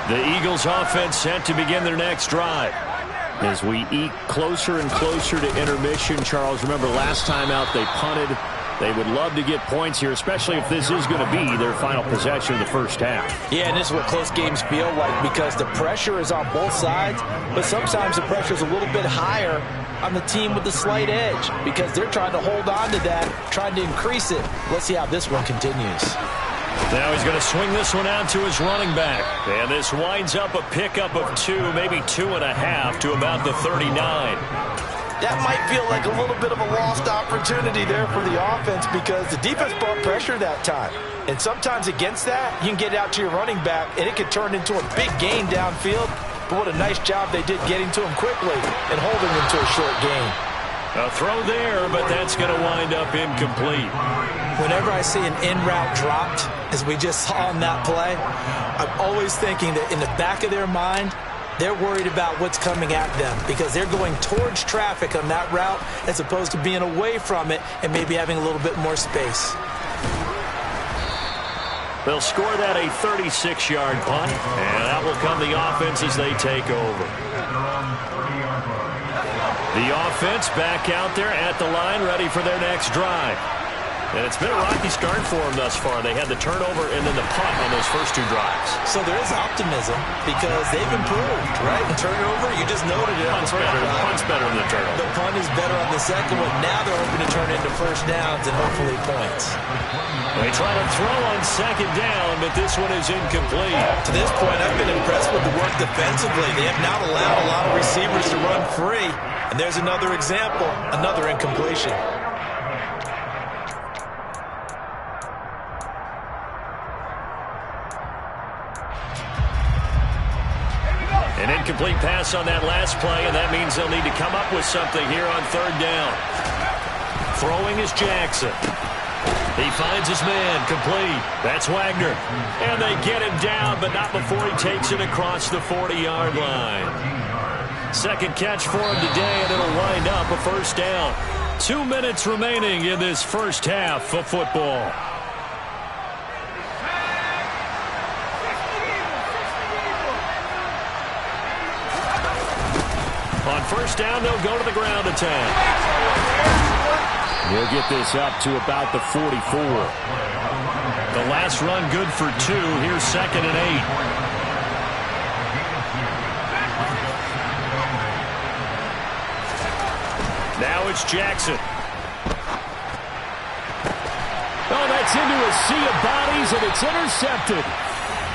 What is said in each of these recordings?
The Eagles offense set to begin their next drive. As we eke closer and closer to intermission, Charles, remember last time out they punted. They would love to get points here, especially if this is going to be their final possession of the first half. Yeah, and this is what close games feel like because the pressure is on both sides, but sometimes the pressure is a little bit higher on the team with the slight edge because they're trying to hold on to that, trying to increase it. Let's see how this one continues. Now he's going to swing this one out to his running back. And this winds up a pickup of 2, maybe 2.5 to about the 39. That might feel like a little bit of a lost opportunity there for the offense because the defense brought pressure that time. And sometimes against that, you can get out to your running back, and it could turn into a big gain downfield. But what a nice job they did getting to him quickly and holding him to a short gain. A throw there, but that's going to wind up incomplete. Whenever I see an in-route dropped, as we just saw on that play, I'm always thinking that in the back of their mind, they're worried about what's coming at them because they're going towards traffic on that route as opposed to being away from it and maybe having a little bit more space. They'll score that a 36-yard punt, and that will come the offense as they take over. The offense back out there at the line, ready for their next drive. And it's been a rocky start for them thus far. They had the turnover and then the punt on those first 2 drives. So there is optimism because they've improved, right? The turnover, you just noted it. Punt's better than the turnover. The punt is better on the second one. Now they're hoping to turn into first downs and hopefully points. They try to throw on second down, but this one is incomplete. To this point, I've been impressed with the work defensively. They have not allowed a lot of receivers to run free. And there's another example, another incompletion. An incomplete pass on that last play, and that means they'll need to come up with something here on third down. Throwing is Jackson. He finds his man, complete. That's Wagner. And they get him down, but not before he takes it across the 40-yard line. Second catch for him today, and it'll wind up a first down. 2 minutes remaining in this first half of football. On first down, they'll go to the ground attack. He'll get this up to about the 44. The last run good for 2. Here's 2nd and 8. Now it's Jackson. Oh, that's into a sea of bodies, and it's intercepted.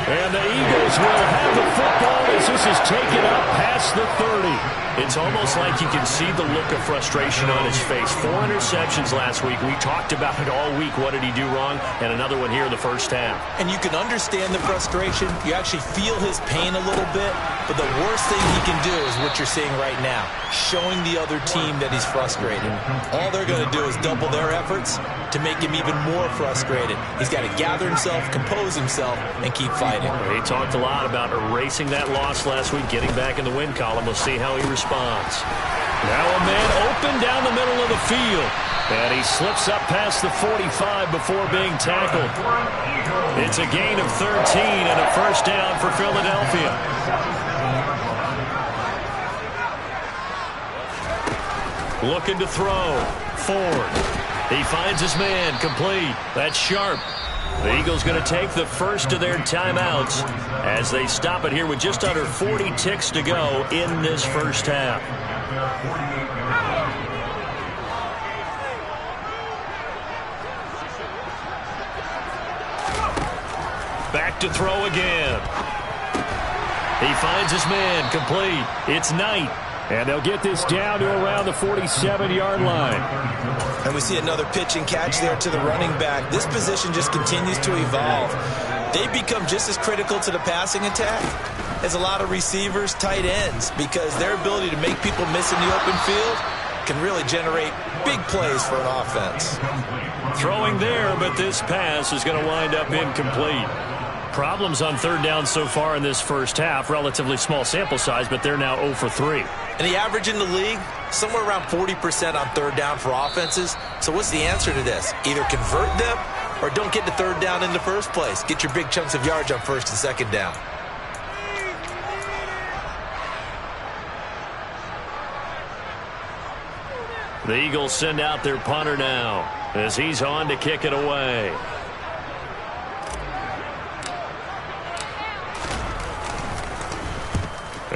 And the Eagles will have the football as this is taken up past the 30. It's almost like you can see the look of frustration on his face. 4 interceptions last week. We talked about it all week. What did he do wrong? And another one here in the first half. And you can understand the frustration. You actually feel his pain a little bit. But the worst thing he can do is what you're seeing right now, showing the other team that he's frustrated. All they're going to do is double their efforts to make him even more frustrated. He's got to gather himself, compose himself, and keep fighting. He talked a lot about erasing that loss last week, getting back in the win column. We'll see how he responds. Now a man open down the middle of the field. And he slips up past the 45 before being tackled. It's a gain of 13 and a first down for Philadelphia. Looking to throw. Ford. He finds his man, complete. That's Sharp. The Eagles going to take the first of their timeouts as they stop it here with just under 40 ticks to go in this first half. Back to throw again. He finds his man, complete. It's Knight. And they'll get this down to around the 47-yard line. And we see another pitch and catch there to the running back. This position just continues to evolve. They become just as critical to the passing attack as a lot of receivers, tight ends, because their ability to make people miss in the open field can really generate big plays for an offense. Throwing there, but this pass is going to wind up incomplete. Problems on third down so far in this first half. Relatively small sample size, but they're now 0 for 3. And the average in the league, somewhere around 40% on third down for offenses. So what's the answer to this? Either convert them or don't get to third down in the first place. Get your big chunks of yards on first and second down. The Eagles send out their punter now as he's on to kick it away.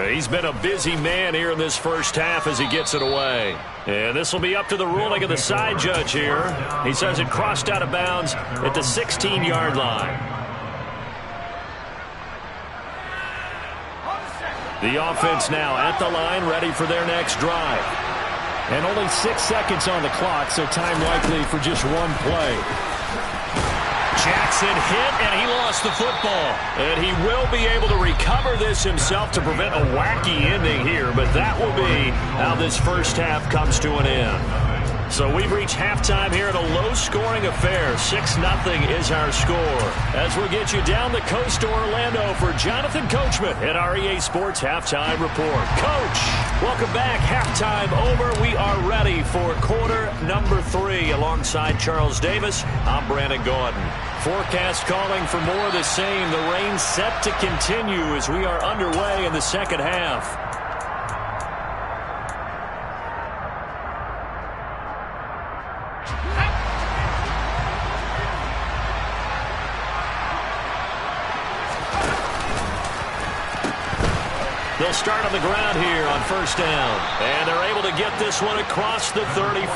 He's been a busy man here in this first half as he gets it away. And this will be up to the ruling of the side judge here. He says it crossed out of bounds at the 16-yard line. The offense now at the line, ready for their next drive. And only 6 seconds on the clock, so time likely for just one play. Jackson hit, and he lost the football. And he will be able to recover this himself to prevent a wacky ending here, but that will be how this first half comes to an end. So we've reached halftime here in a low-scoring affair. 6-0 is our score. As we get you down the coast to Orlando for Jonathan Coachman at our EA Sports Halftime Report. Coach, welcome back. Halftime over. We are ready for quarter number 3. Alongside Charles Davis, I'm Brandon Gordon. Forecast calling for more of the same. The rain set to continue as we are underway in the second half. They'll start on the ground here on first down. And they're able to get this one across the 35.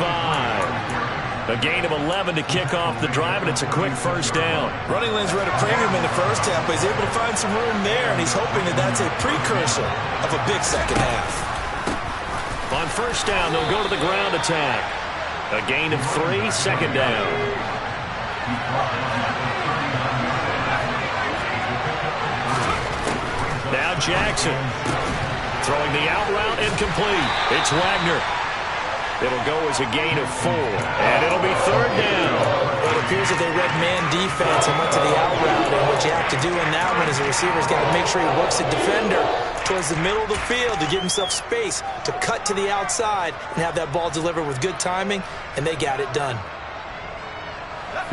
A gain of 11 to kick off the drive, and it's a quick first down. Running lanes were at a premium in the first half, but he's able to find some room there, and he's hoping that that's a precursor of a big second half. On first down, they'll go to the ground attack. A gain of 3, second down. Now Jackson throwing the out route incomplete. It's Wagner. It'll go as a gain of 4, and it'll be third down. It appears that they read man defense and went to the out route, and what you have to do in that one is the receiver's got to make sure he works the defender towards the middle of the field to give himself space to cut to the outside and have that ball delivered with good timing, and they got it done.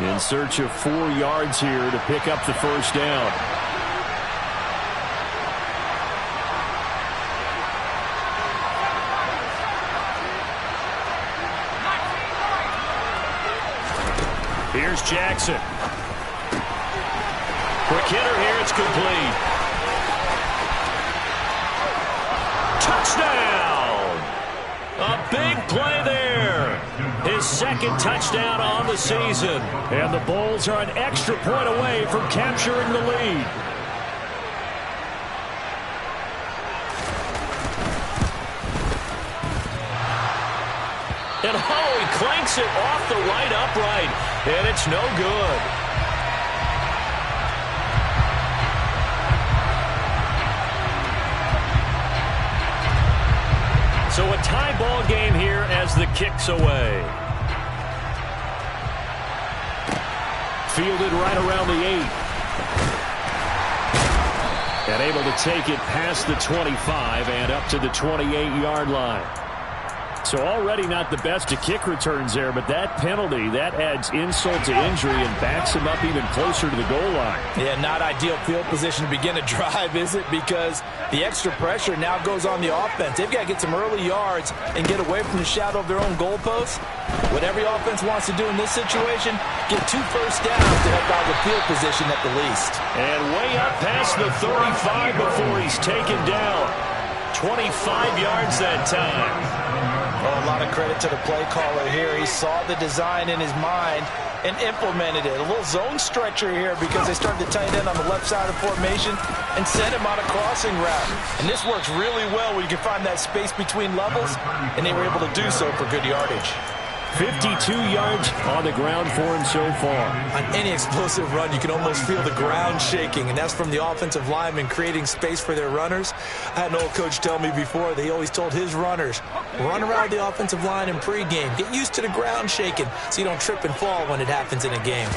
In search of 4 yards here to pick up the first down. Here's Jackson. Quick hitter here. It's complete. Touchdown! A big play there. His second touchdown on the season. And the Bulls are an extra point away from capturing the lead. And he clanks it off the right upright. And it's no good. So a tie ball game here as the kick's away. Fielded right around the 8. And able to take it past the 25 and up to the 28-yard line. So already not the best of kick returns there, but that penalty, that adds insult to injury and backs him up even closer to the goal line. Yeah, not ideal field position to begin a drive, is it? Because the extra pressure now goes on the offense. They've got to get some early yards and get away from the shadow of their own goalposts. What every offense wants to do in this situation, get 2 first downs to help out with field position at the least. And way up past the 35 before he's taken down. 25 yards that time. Well, a lot of credit to the play caller here. He saw the design in his mind and implemented it. A little zone stretcher here because they started the tight end on the left side of formation and sent him on a crossing route. And this works really well where you can find that space between levels, and they were able to do so for good yardage. 52 yards on the ground for him so far. On any explosive run, you can almost feel the ground shaking, and that's from the offensive linemen creating space for their runners. I had an old coach tell me before, they always told his runners, run around the offensive line in pregame. Get used to the ground shaking so you don't trip and fall when it happens in a game.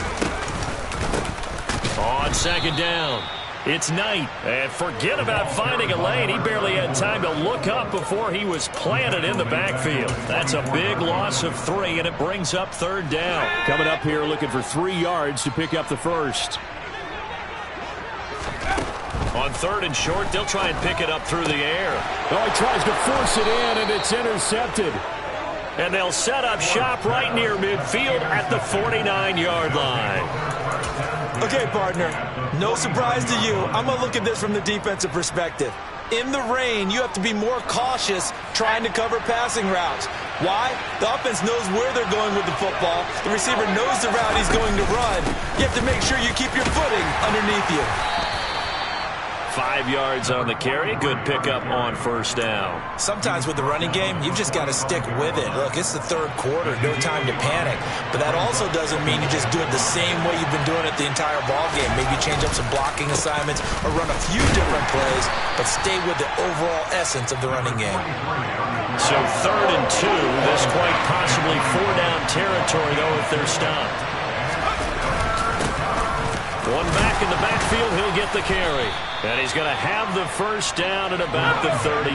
On second down, it's Knight. And forget about finding a lane. He barely had time to look up before he was planted in the backfield. That's a big loss of 3, and it brings up third down. Coming up here looking for 3 yards to pick up the first. On third and short, they'll try and pick it up through the air. Oh, he tries to force it in, and it's intercepted. And they'll set up shop right near midfield at the 49-yard line. Okay, partner, no surprise to you. I'm going to look at this from the defensive perspective. In the rain, you have to be more cautious trying to cover passing routes. Why? The offense knows where they're going with the football. The receiver knows the route he's going to run. You have to make sure you keep your footing underneath you. 5 yards on the carry. Good pickup on first down. Sometimes with the running game, you've just got to stick with it. Look, it's the third quarter. No time to panic. But that also doesn't mean you just do it the same way you've been doing it the entire ball game. Maybe change up some blocking assignments or run a few different plays, but stay with the overall essence of the running game. So 3rd and 2. This quite possibly 4-down territory, though, if they're stopped. One back in the backfield, he'll get the carry. And he's going to have the first down at about the 38.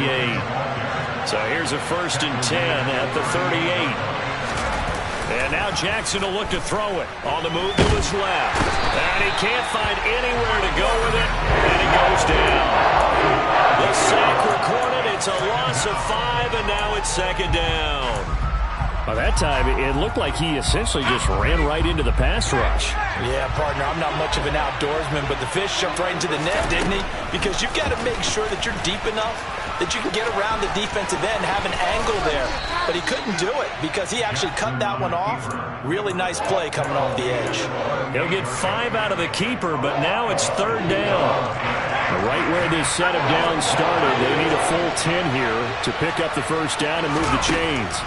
So here's a 1st and 10 at the 38. And now Jackson will look to throw it. On the move to his left. And he can't find anywhere to go with it. And he goes down. The sack recorded. It's a loss of 5, and now it's 2nd down. By that time, it looked like he essentially just ran right into the pass rush. Yeah, partner, I'm not much of an outdoorsman, but the fish jumped right into the net, didn't he? Because you've got to make sure that you're deep enough that you can get around the defensive end, have an angle there. But he couldn't do it because he actually cut that one off. Really nice play coming off the edge. He'll get 5 out of the keeper, but now it's 3rd down. Right where this set of downs started, they need a full 10 here to pick up the first down and move the chains.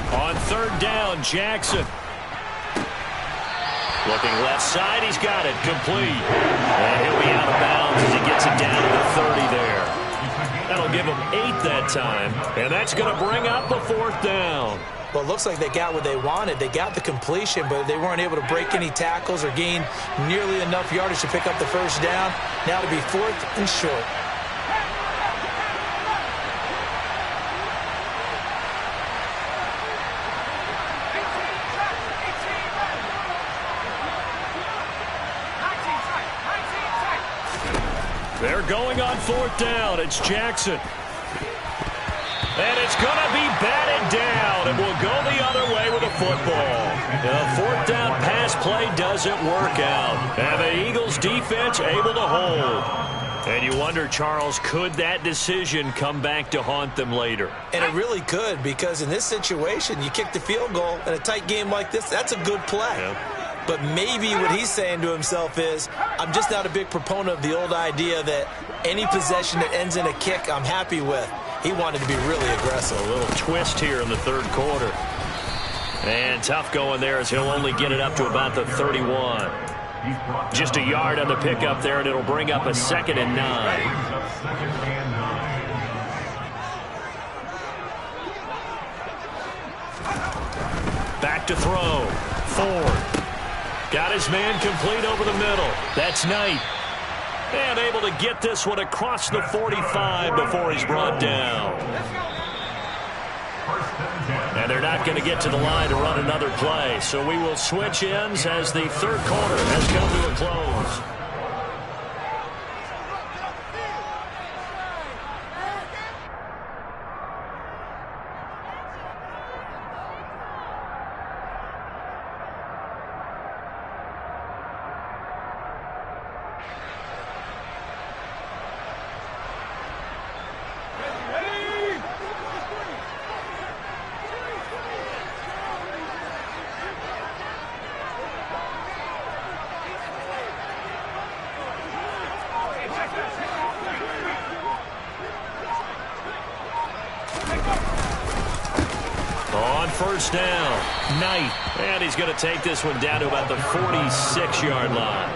On 3rd down, Jackson. Looking left side, he's got it. Complete. And he'll be out of bounds as he gets it down to the 30 there. That'll give him 8 that time. And that's going to bring up the 4th down. Well, it looks like they got what they wanted. They got the completion, but they weren't able to break any tackles or gain nearly enough yardage to pick up the first down. Now to be 4th and short. They're going on 4th down. It's Jackson. And it's going to be batted down, and we'll go the other way with the football. The 4th down pass play doesn't work out. And the Eagles defense able to hold. And you wonder, Charles, could that decision come back to haunt them later? And it really could, because in this situation, you kick the field goal in a tight game like this, that's a good play. Yep. But maybe what he's saying to himself is, I'm just not a big proponent of the old idea that any possession that ends in a kick I'm happy with. He wanted to be really aggressive. A little twist here in the 3rd quarter. And tough going there as he'll only get it up to about the 31. Just a yard on the pickup there, and it'll bring up a 2nd and 9. Back to throw. Ford. Got his man complete over the middle. That's Knight. And able to get this one across the 45 before he's brought down. And they're not going to get to the line to run another play. So we will switch ends as the 3rd quarter has come to a close. On 1st down, Knight. And he's going to take this one down to about the 46-yard line.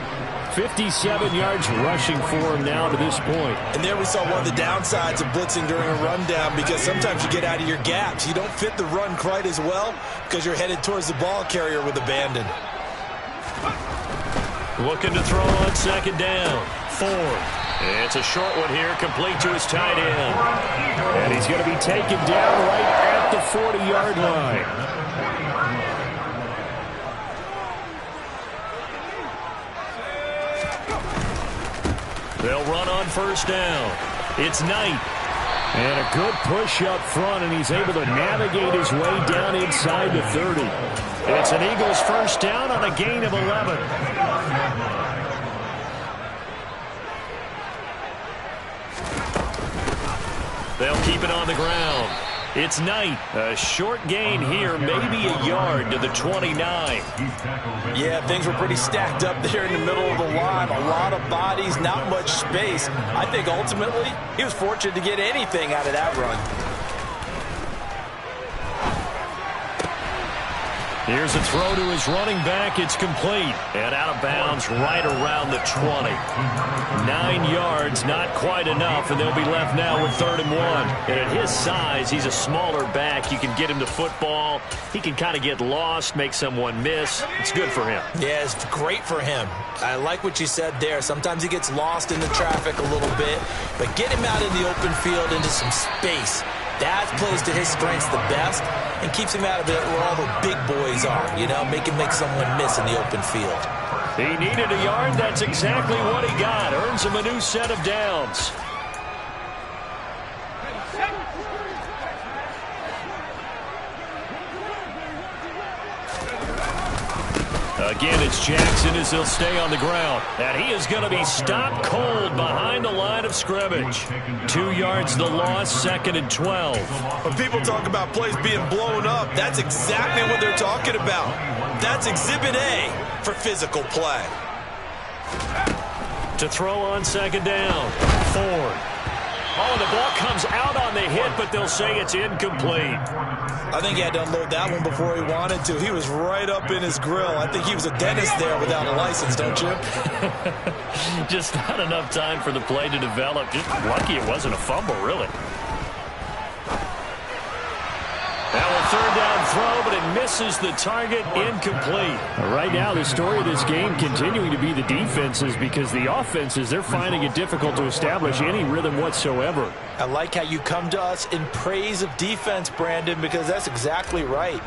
57 yards rushing for him now to this point. And there we saw one of the downsides of blitzing during a rundown, because sometimes you get out of your gaps. You don't fit the run quite as well because you're headed towards the ball carrier with abandon. Looking to throw on 2nd down. Ford. It's a short one here, complete to his tight end. And he's going to be taken down right at the 40-yard line. They'll run on 1st down. It's Knight. And a good push up front, and he's able to navigate his way down inside the 30. It's an Eagles first down on a gain of 11. They'll keep it on the ground. It's Knight. A short gain here, maybe a yard to the 29. Yeah, things were pretty stacked up there in the middle of the line. A lot of bodies, not much space. I think ultimately he was fortunate to get anything out of that run. Here's a throw to his running back. It's complete. And out of bounds right around the 20. 9 yards, not quite enough, and they'll be left now with 3rd and 1. And at his size, he's a smaller back. You can get him the football. He can kind of get lost, make someone miss. It's good for him. Yeah, it's great for him. I like what you said there. Sometimes he gets lost in the traffic a little bit, but get him out in the open field into some space. That plays to his strengths the best and keeps him out of it where all the big boys are, you know, make someone miss in the open field. He needed a yard. That's exactly what he got. Earns him a new set of downs. Again, it's Jackson as he'll stay on the ground. And he is going to be stopped cold behind the line of scrimmage. 2 yards the loss, 2nd and 12. When people talk about plays being blown up, that's exactly what they're talking about. That's Exhibit A for physical play. To throw on 2nd down, Ford. Oh, the ball comes out on the hit, but they'll say it's incomplete. I think he had to unload that one before he wanted to. He was right up in his grill. I think he was a dentist there without a license, don't you? Just not enough time for the play to develop. Just lucky it wasn't a fumble, really. Now a 3rd down throw, but it misses the target, incomplete. Right now, the story of this game continuing to be the defenses, because the offenses, they're finding it difficult to establish any rhythm whatsoever. I like how you come to us in praise of defense, Brandon, because that's exactly right.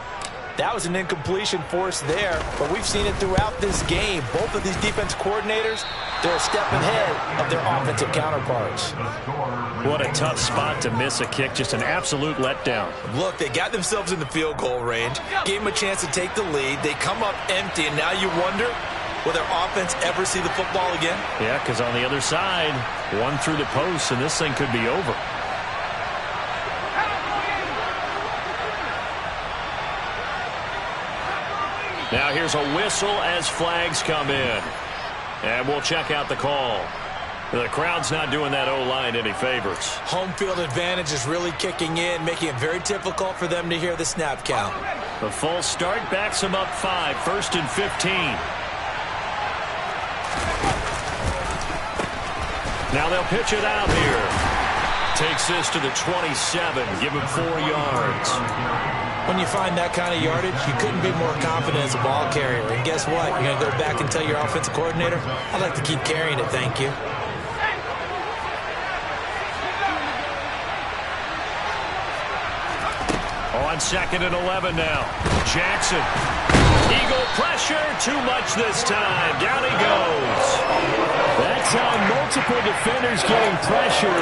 That was an incompletion forced there, but we've seen it throughout this game. Both of these defense coordinators, they're a step ahead of their offensive counterparts. What a tough spot to miss a kick. Just an absolute letdown. Look, they got themselves in the field goal range, gave them a chance to take the lead. They come up empty, and now you wonder, will their offense ever see the football again? Yeah, because on the other side, one through the post, and this thing could be over. Now here's a whistle as flags come in. And we'll check out the call. The crowd's not doing that O-line any favors. Home field advantage is really kicking in, making it very difficult for them to hear the snap count. The false start backs them up 5, 1st and 15. Now they'll pitch it out here. Takes this to the 27, give him 4 yards. When you find that kind of yardage, you couldn't be more confident as a ball carrier. And guess what? You're going to go back and tell your offensive coordinator, I'd like to keep carrying it, thank you. On 2nd and 11 now. Jackson. Eagle pressure, too much this time. Down he goes. That's how multiple defenders getting pressure,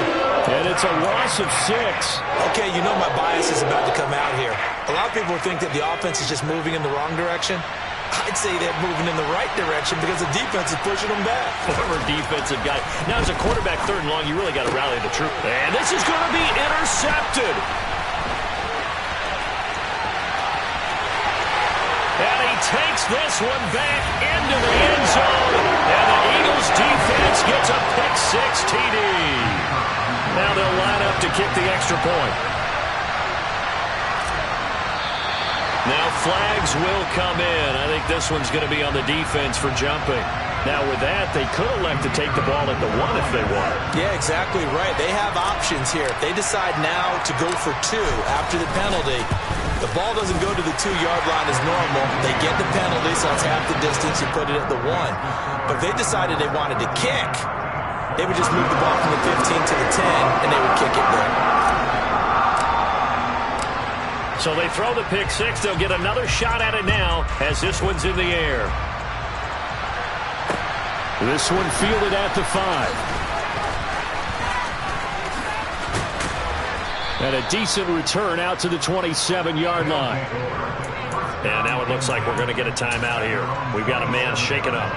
and it's a loss of 6. Okay, you know my bias is about to come out here. A lot of people think that the offense is just moving in the wrong direction. I'd say they're moving in the right direction because the defense is pushing them back. Former defensive guy. Now, as a quarterback, 3rd and long, you really got to rally the troop. And this is going to be intercepted. And he takes this one back into the end zone. And the Eagles defense gets a pick-6 TD. Now they'll line up to kick the extra point. Now flags will come in. I think this one's going to be on the defense for jumping. Now with that, they could elect to take the ball at the 1 if they want. Yeah, exactly right. They have options here. If they decide now to go for 2 after the penalty, the ball doesn't go to the 2-yard line as normal. They get the penalty, so it's half the distance. You put it at the 1. But if they decided they wanted to kick, they would just move the ball from the 15 to the 10, and they would kick it there. So they throw the pick-6. They'll get another shot at it now as this one's in the air. This one fielded at the 5. And a decent return out to the 27-yard line. And now it looks like we're going to get a timeout here. We've got a man shaken up.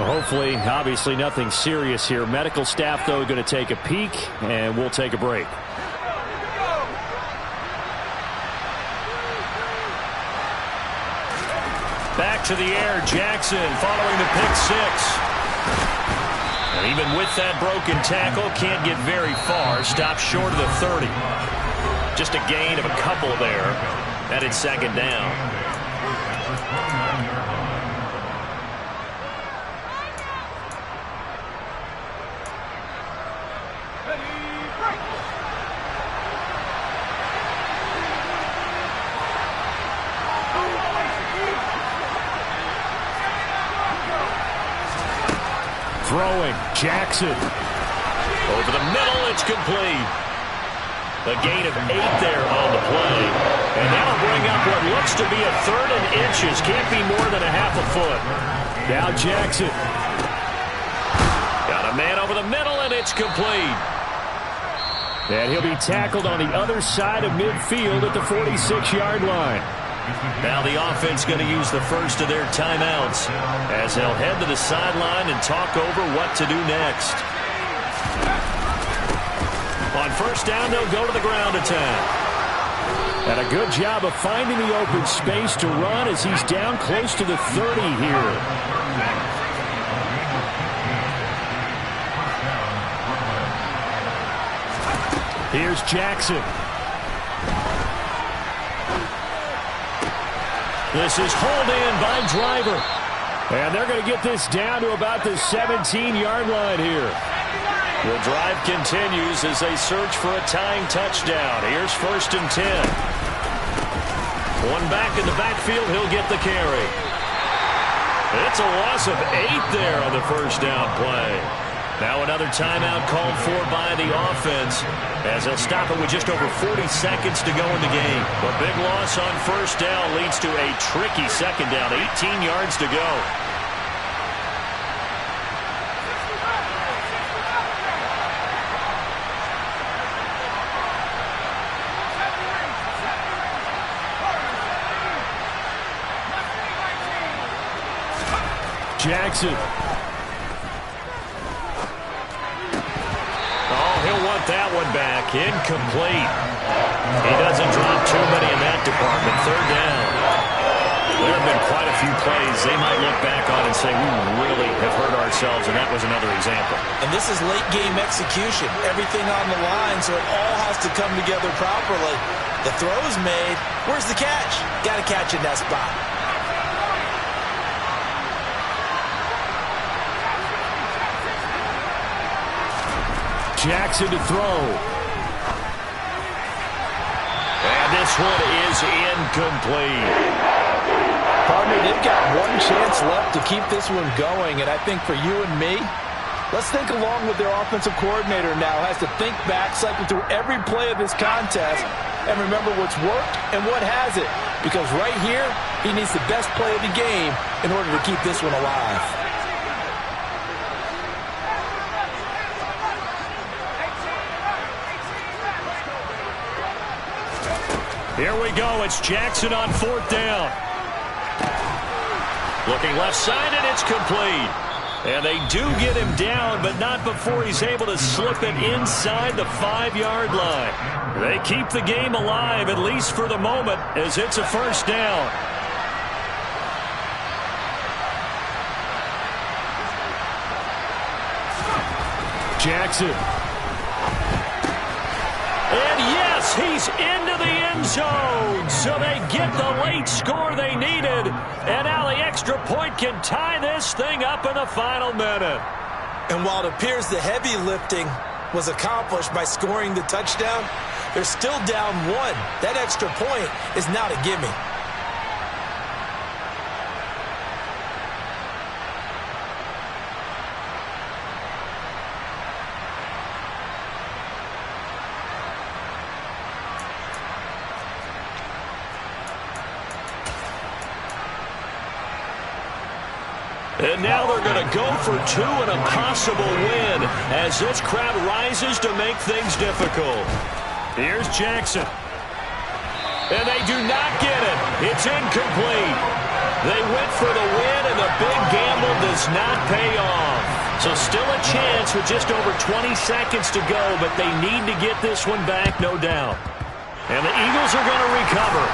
Well, hopefully, obviously nothing serious here. Medical staff, though, going to take a peek, and we'll take a break. Back to the air, Jackson following the pick six. And even with that broken tackle, can't get very far. Stopped short of the 30. Just a gain of a couple there. And it's second down. Throwing, Jackson. Over the middle, it's complete. A gain of 8 there on the play. And that'll bring up what looks to be a 3rd and inches. Can't be more than a half a foot. Now Jackson. Got a man over the middle, and it's complete. And he'll be tackled on the other side of midfield at the 46-yard line. Now the offense going to use the first of their timeouts as they'll head to the sideline and talk over what to do next. On first down, they'll go to the ground attack. And a good job of finding the open space to run as he's down close to the 30 here. Here's Jackson. This is hauled in by Driver. And they're going to get this down to about the 17-yard line here. The drive continues as they search for a tying touchdown. Here's 1st and 10. One back in the backfield, he'll get the carry. It's a loss of 8 there on the first down play. Now another timeout called for by the offense as they'll stop it with just over 40 seconds to go in the game. A big loss on first down leads to a tricky second down, 18 yards to go. Jackson. He'll want that one back. Incomplete. He doesn't drop too many in that department. 3rd down. There have been quite a few plays they might look back on and say, we really have hurt ourselves, and that was another example. And this is late game execution. Everything on the line, so it all has to come together properly. The throw's made. Where's the catch? Got to catch in that spot. Jackson to throw. And this one is incomplete. Partner, they've got one chance left to keep this one going, and I think for you and me, let's think along with their offensive coordinator now. Has to think back, cycle through every play of this contest, and remember what's worked and what hasn't. Because right here, he needs the best play of the game in order to keep this one alive. Here we go. It's Jackson on 4th down. Looking left side, and it's complete. And they do get him down, but not before he's able to slip it inside the 5-yard line. They keep the game alive, at least for the moment, as it's a first down. Jackson. And yes, he's into the end zone. So they get the late score they needed. And now the extra point can tie this thing up in the final minute. And while it appears the heavy lifting was accomplished by scoring the touchdown, they're still down 1. That extra point is not a gimme. And now they're going to go for 2 and a possible win as this crowd rises to make things difficult. Here's Jackson. And they do not get it. It's incomplete. They went for the win, and the big gamble does not pay off. So still a chance with just over 20 seconds to go, but they need to get this one back, no doubt. And the Eagles are going to recover.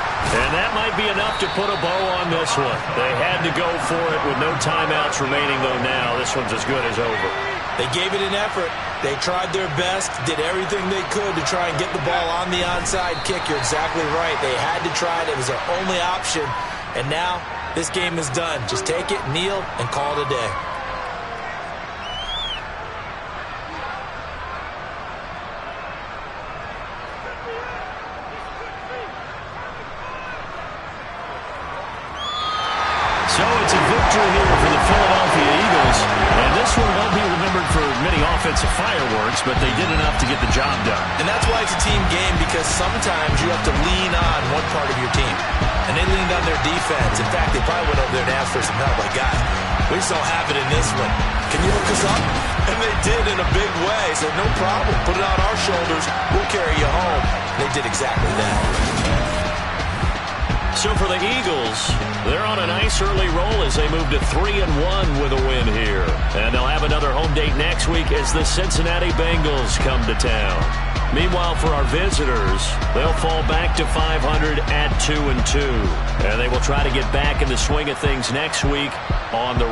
And that might be enough to put a bow on this one. They had to go for it with no timeouts remaining, though now this one's as good as over. They gave it an effort. They tried their best, did everything they could to try and get the ball on the onside kick. You're exactly right. They had to try it. It was their only option. And now this game is done. Just take it, kneel, and call it a day. So it's a victory here for the Philadelphia Eagles. And this one won't be remembered for many offensive fireworks, but they did enough to get the job done. And that's why it's a team game, because sometimes you have to lean on one part of your team. And they leaned on their defense. In fact, they probably went over there and asked for some help. Like, guys, we just don't have it in this one. Can you hook us up? And they did in a big way. So no problem. Put it on our shoulders. We'll carry you home. They did exactly that. So for the Eagles, they're on a nice early roll as they move to 3-1 with a win here. And they'll have another home date next week as the Cincinnati Bengals come to town. Meanwhile, for our visitors, they'll fall back to 500 at 2-2. And they will try to get back in the swing of things next week on the